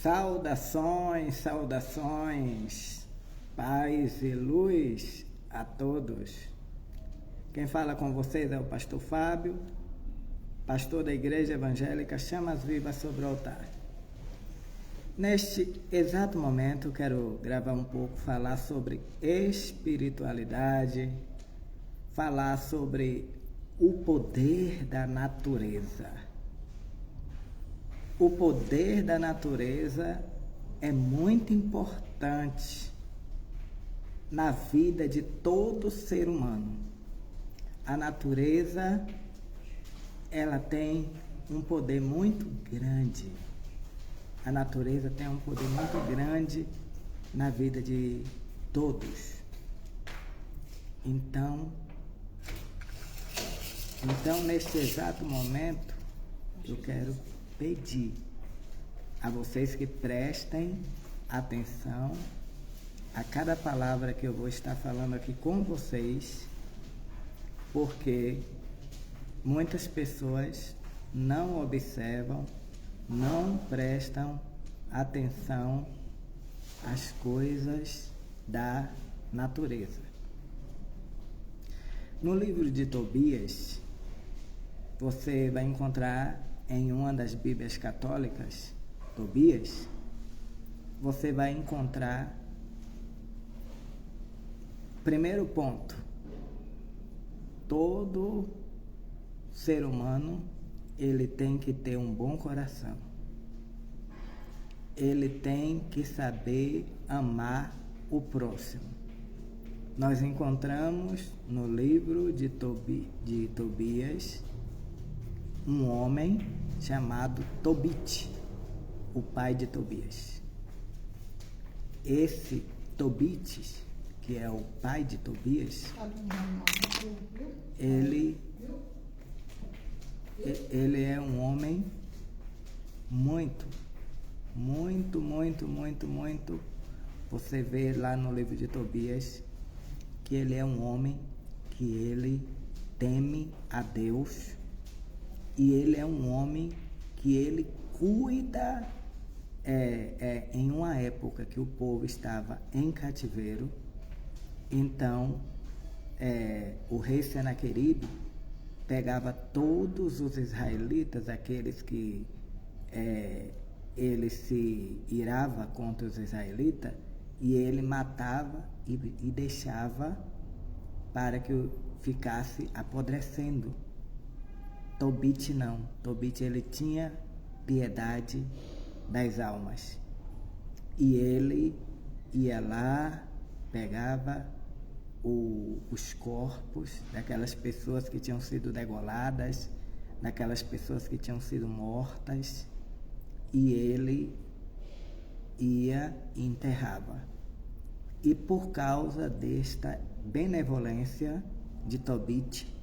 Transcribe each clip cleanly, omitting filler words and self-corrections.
Saudações, saudações, paz e luz a todos. Quem fala com vocês é o pastor Fábio, pastor da Igreja Evangélica Chamas Vivas sobre o Altar. Neste exato momento, quero gravar um pouco, falar sobre espiritualidade, falar sobre o poder da natureza. O poder da natureza é muito importante na vida de todo ser humano. A natureza, ela tem um poder muito grande. A natureza tem um poder muito grande na vida de todos. Então, neste exato momento, eu quero pedir a vocês que prestem atenção a cada palavra que eu vou estar falando aqui com vocês, porque muitas pessoas não observam, não prestam atenção às coisas da natureza. No livro de Tobias, você vai encontrar em uma das Bíblias católicas, Tobias, você vai encontrar, primeiro ponto, todo ser humano, ele tem que ter um bom coração. Ele tem que saber amar o próximo. Nós encontramos no livro de Tobias, um homem chamado Tobit, o pai de Tobias. Esse Tobit, que é o pai de Tobias, ele é um homem muito, você vê lá no livro de Tobias, que ele é um homem que ele teme a Deus, e ele é um homem que ele cuida, em uma época que o povo estava em cativeiro. Então, o rei Senaqueribe pegava todos os israelitas, aqueles que ele se irava contra os israelitas, e ele matava e deixava para que ficasse apodrecendo. Tobit não. Tobit, ele tinha piedade das almas. E ele ia lá, pegava os corpos daquelas pessoas que tinham sido degoladas, daquelas pessoas que tinham sido mortas, e ele ia e enterrava. E por causa desta benevolência de Tobit,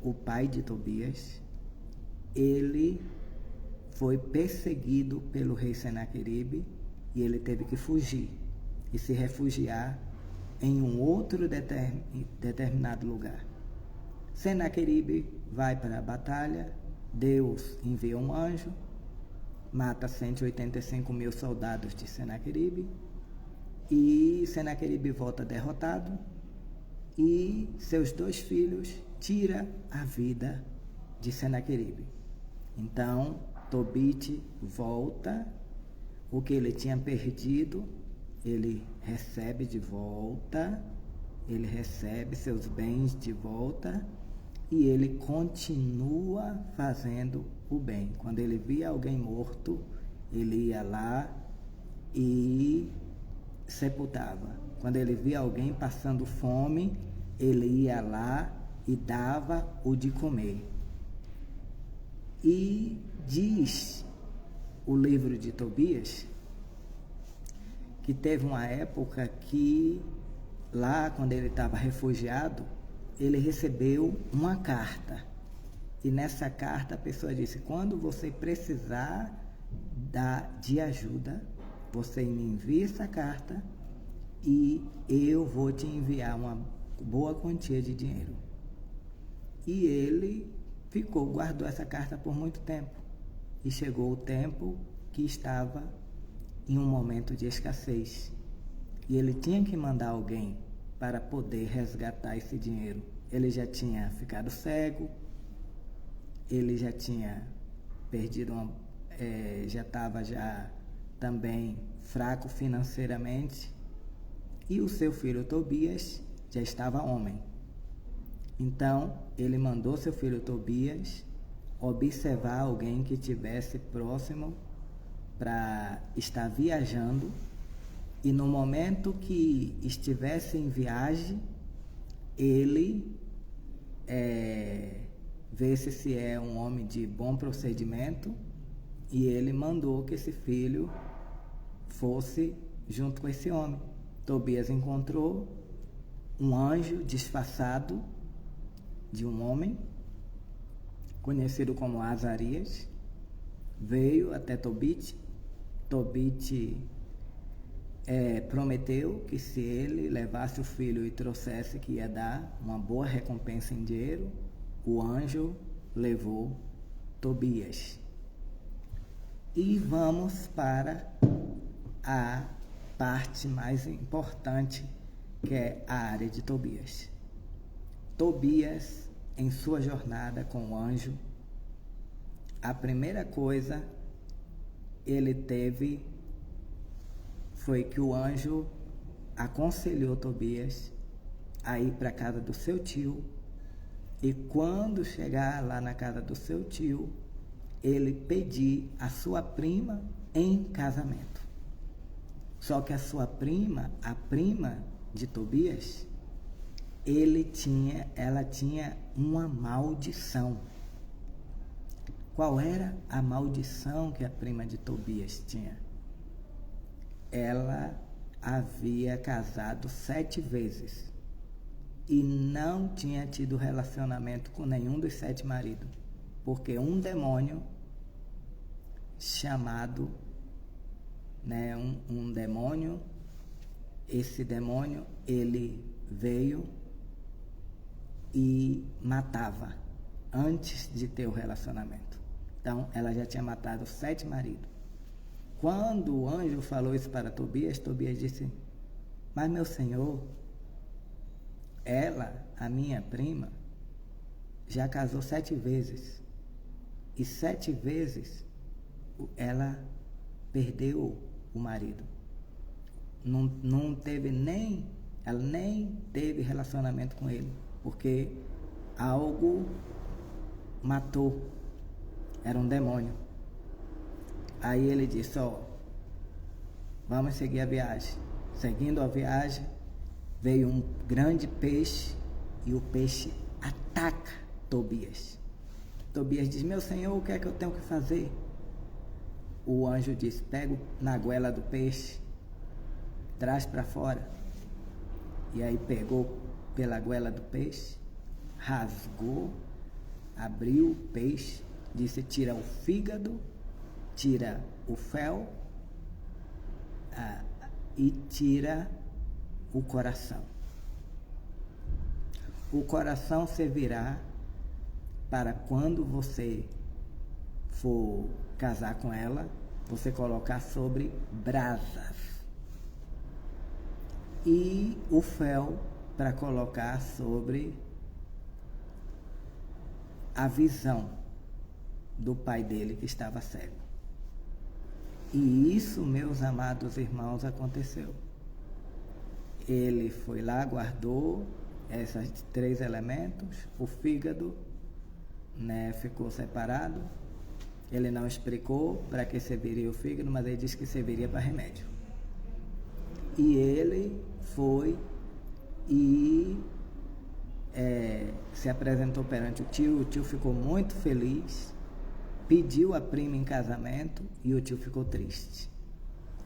o pai de Tobias, ele foi perseguido pelo rei Senaqueribe, e ele teve que fugir e se refugiar em um outro determinado lugar. Senaqueribe vai para a batalha, Deus envia um anjo, mata 185.000 soldados de Senaqueribe, e Senaqueribe volta derrotado, e seus 2 filhos tira a vida de Senaqueribe. Então, Tobit volta, o que ele tinha perdido, ele recebe de volta, ele recebe seus bens de volta, e ele continua fazendo o bem. Quando ele via alguém morto, ele ia lá e sepultava. Quando ele via alguém passando fome, ele ia lá e dava o de comer. E diz o livro de Tobias que teve uma época que lá, quando ele estava refugiado, ele recebeu uma carta. E nessa carta a pessoa disse: quando você precisar de ajuda, você me envia essa carta e eu vou te enviar uma boa quantia de dinheiro. E ele guardou essa carta por muito tempo. E chegou o tempo que estava em um momento de escassez. E ele tinha que mandar alguém para poder resgatar esse dinheiro. Ele já tinha ficado cego, ele já tinha perdido já estava também fraco financeiramente, e o seu filho Tobias já estava homem. Então, ele mandou seu filho Tobias observar alguém que estivesse próximo para estar viajando, e no momento que estivesse em viagem, ele vê se é um homem de bom procedimento, e ele mandou que esse filho fosse junto com esse homem. Tobias encontrou um anjo disfarçado de um homem, conhecido como Azarias, veio até Tobit. Tobit prometeu que se ele levasse o filho e trouxesse, que ia dar uma boa recompensa em dinheiro. O anjo levou Tobias. E vamos para a parte mais importante, que é a área de Tobias. Tobias, em sua jornada com o anjo, a primeira coisa ele teve foi que o anjo aconselhou Tobias a ir para a casa do seu tio, e quando chegar lá na casa do seu tio, ele pedir a sua prima em casamento. Só que a sua prima, a prima de Tobias, ela tinha uma maldição. Qual era a maldição que a prima de Tobias tinha? Ela havia casado 7 vezes e não tinha tido relacionamento com nenhum dos 7 maridos, porque um demônio chamado, um demônio, esse demônio, ele veio e matava antes de ter o relacionamento. Então, ela já tinha matado 7 maridos. Quando o anjo falou isso para Tobias, Tobias disse: mas meu senhor, ela, a minha prima, já casou 7 vezes. E 7 vezes ela perdeu o marido. Não teve ela nem teve relacionamento com ele, porque algo matou. Era um demônio. Aí ele disse: vamos seguir a viagem. Seguindo a viagem, veio um grande peixe, e o peixe ataca Tobias. Tobias diz: meu senhor, o que é que eu tenho que fazer? O anjo disse: pega na goela do peixe, traz para fora. E aí pegou pela goela do peixe, rasgou, abriu o peixe, disse: tira o fígado, tira o fel e tira o coração. O coração servirá para quando você for casar com ela, você colocar sobre brasas. E o fel para colocar sobre a visão do pai dele que estava cego. E isso, meus amados irmãos, aconteceu. Ele foi lá, guardou esses 3 elementos, o fígado, ficou separado. Ele não explicou para que serviria o fígado, mas ele disse que serviria para remédio. E ele foi e se apresentou perante o tio ficou muito feliz, pediu a prima em casamento, e o tio ficou triste.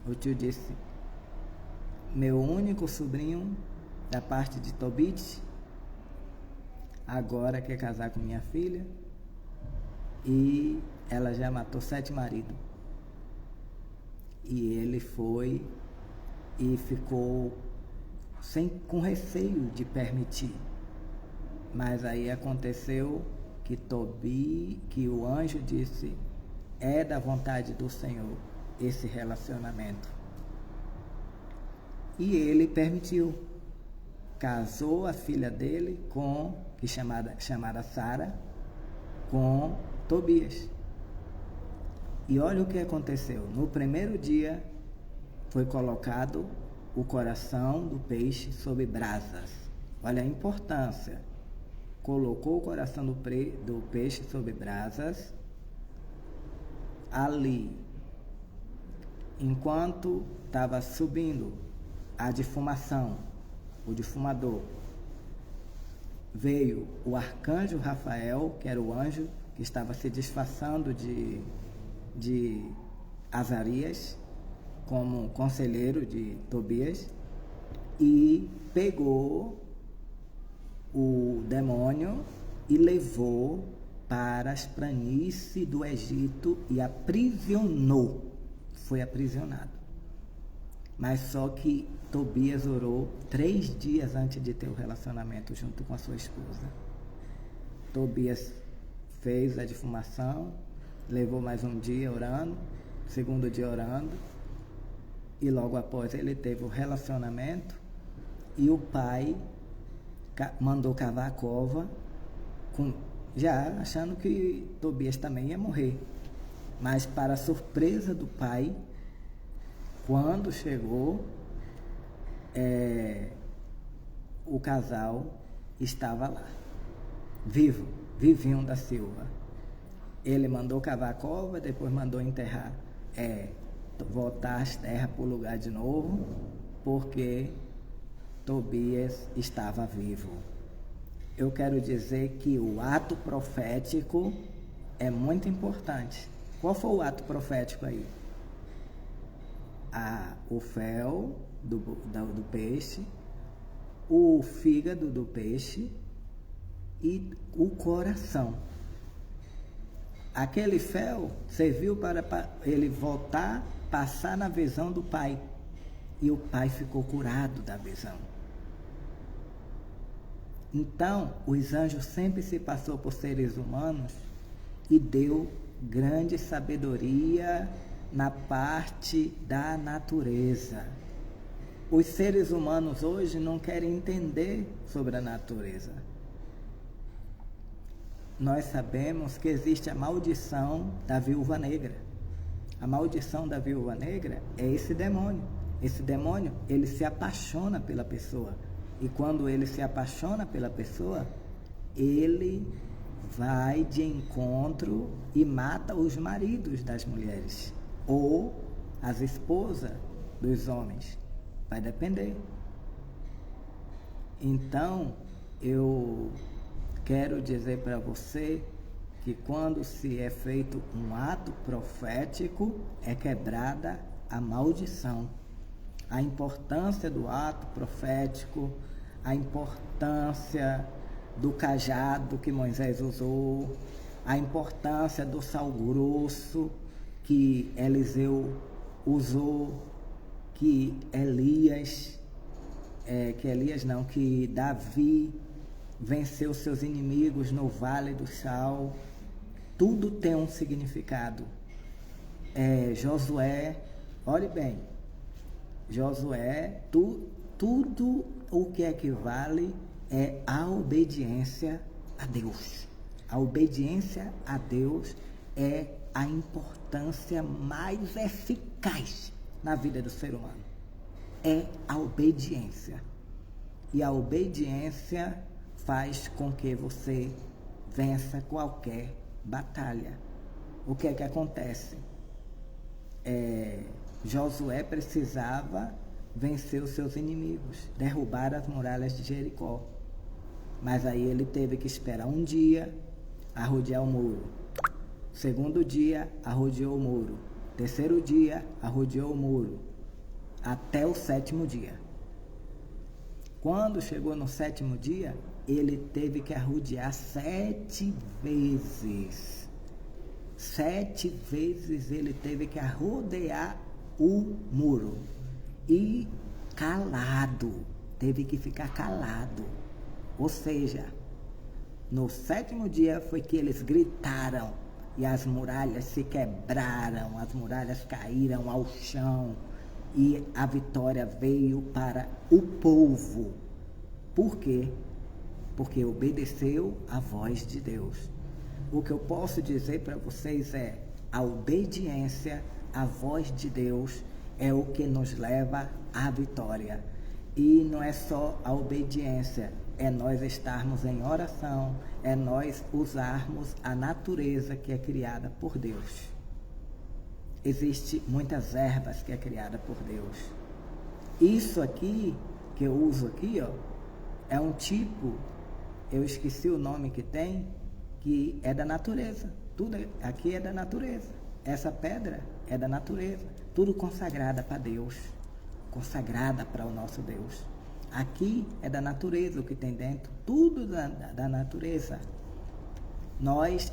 O tio disse: meu único sobrinho da parte de Tobit agora quer casar com minha filha, e ela já matou 7 maridos. E ele foi e ficou com receio de permitir. Mas aí aconteceu que o anjo disse: é da vontade do Senhor esse relacionamento. E ele permitiu. Casou a filha dele chamada Sara, com Tobias. E olha o que aconteceu. No primeiro dia foi colocado o coração do peixe sobre brasas. Olha a importância. Colocou o coração do peixe sobre brasas. Ali, enquanto estava subindo a defumação, o defumador, veio o arcanjo Rafael, que era o anjo que estava se disfarçando de Azarias, como conselheiro de Tobias, e pegou o demônio e levou para as planícies do Egito e aprisionou. Foi aprisionado. Mas só que Tobias orou 3 dias antes de ter o relacionamento junto com a sua esposa. Tobias fez a defumação, levou mais um dia orando, segundo dia orando, e logo após ele teve o relacionamento, e o pai mandou cavar a cova, já achando que Tobias também ia morrer. Mas para a surpresa do pai, quando chegou, o casal estava lá, vivinho da Silva. Ele mandou cavar a cova, depois mandou enterrar, voltar as terras para o lugar de novo, porque Tobias estava vivo. Eu quero dizer que o ato profético é muito importante. Qual foi o ato profético aí? O fel do peixe, o fígado do peixe e o coração. Aquele fel serviu para ele voltar, passar na visão do pai. E o pai ficou curado da visão. Então, os anjos sempre se passou por seres humanos e deu grande sabedoria na parte da natureza. Os seres humanos hoje não querem entender sobre a natureza. Nós sabemos que existe a maldição da viúva negra. A maldição da viúva negra é esse demônio. Esse demônio, ele se apaixona pela pessoa. E quando ele se apaixona pela pessoa, ele vai de encontro e mata os maridos das mulheres. Ou as esposas dos homens. Vai depender. Então, eu quero dizer para você que quando se é feito um ato profético, é quebrada a maldição. A importância do ato profético, a importância do cajado que Moisés usou, a importância do sal grosso que Eliseu usou, que Davi venceu seus inimigos no Vale do Sal. Tudo tem um significado. Josué, olhe bem, Josué, tudo o que equivale é a obediência a Deus. A obediência a Deus é a importância mais eficaz na vida do ser humano. É a obediência. E a obediência faz com que você vença qualquer batalha. O que é que acontece? Josué precisava vencer os seus inimigos, derrubar as muralhas de Jericó. Mas aí ele teve que esperar um dia a rodear o muro. Segundo dia, arrodeou o muro. Terceiro dia, arrodeou o muro. Até o 7º dia. Quando chegou no 7º dia, ele teve que arrodear 7 vezes. 7 vezes ele teve que arrodear o muro. E calado. Teve que ficar calado. Ou seja, no 7º dia foi que eles gritaram e as muralhas se quebraram, as muralhas caíram ao chão e a vitória veio para o povo. Por quê? Porque obedeceu à voz de Deus. O que eu posso dizer para vocês é: a obediência à voz de Deus é o que nos leva à vitória. E não é só a obediência, é nós estarmos em oração, é nós usarmos a natureza que é criada por Deus. Existem muitas ervas que é criada por Deus. Isso aqui, que eu uso aqui, ó, é um tipo, eu esqueci o nome que tem, que é da natureza. Tudo aqui é da natureza. Essa pedra é da natureza. Tudo consagrada para Deus. Consagrada para o nosso Deus. Aqui é da natureza o que tem dentro. Tudo da natureza.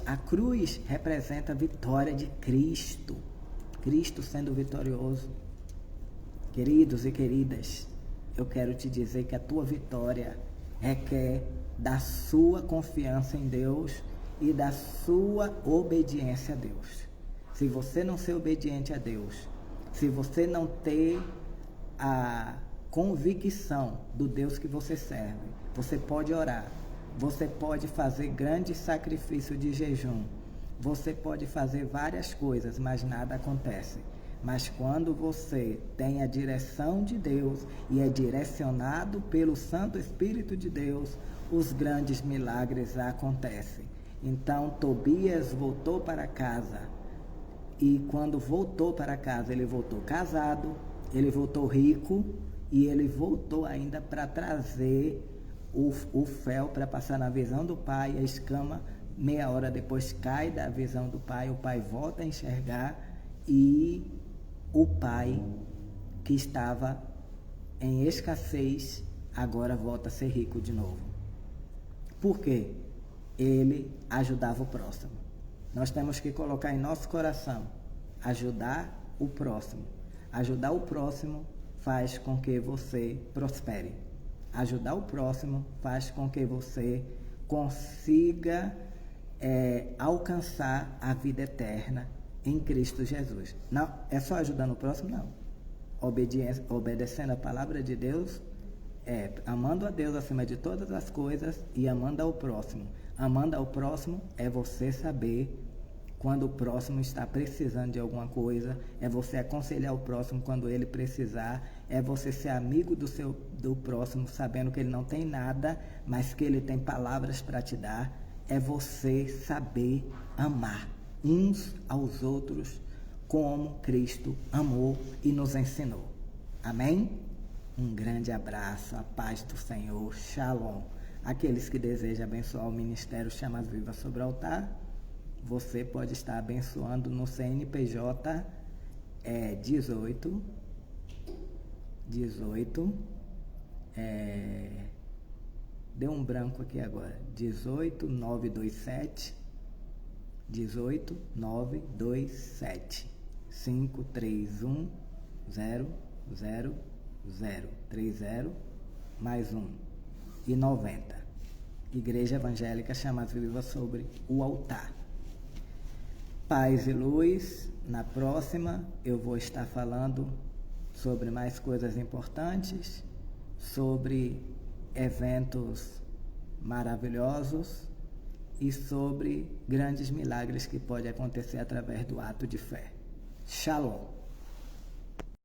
A cruz representa a vitória de Cristo. Cristo sendo vitorioso. Queridos e queridas, eu quero te dizer que a tua vitória requer da sua confiança em Deus e da sua obediência a Deus. Se você não ser obediente a Deus, se você não ter a convicção do Deus que você serve, você pode orar, você pode fazer grande sacrifício de jejum, você pode fazer várias coisas, mas nada acontece. Mas quando você tem a direção de Deus e é direcionado pelo Santo Espírito de Deus, os grandes milagres acontecem. Então Tobias voltou para casa, e quando voltou para casa, ele voltou casado, ele voltou rico, e ele voltou ainda para trazer o fel para passar na visão do pai. A escama, meia hora depois, cai da visão do pai, o pai volta a enxergar, e o pai, que estava em escassez, agora volta a ser rico de novo. Por quê? Ele ajudava o próximo. Nós temos que colocar em nosso coração, ajudar o próximo. Ajudar o próximo faz com que você prospere. Ajudar o próximo faz com que você consiga alcançar a vida eterna em Cristo Jesus. Não é só ajudando o próximo, não. Obedecendo a palavra de Deus, amando a Deus acima de todas as coisas e amando ao próximo. Amando ao próximo é você saber quando o próximo está precisando de alguma coisa, é você aconselhar o próximo quando ele precisar, é você ser amigo do próximo, sabendo que ele não tem nada, mas que ele tem palavras para te dar, é você saber amar uns aos outros como Cristo amou e nos ensinou. Amém? Um grande abraço, a paz do Senhor, Shalom. Aqueles que desejam abençoar o Ministério Chamas Vivas sobre o Altar, você pode estar abençoando no CNPJ 18, deu um branco aqui agora, 18927 531 000 30 mais 1 e 90. Igreja Evangélica Chamas Vivas sobre o Altar. Paz e luz. Na próxima eu vou estar falando sobre mais coisas importantes, sobre eventos maravilhosos e sobre grandes milagres que podem acontecer através do ato de fé. Shalom.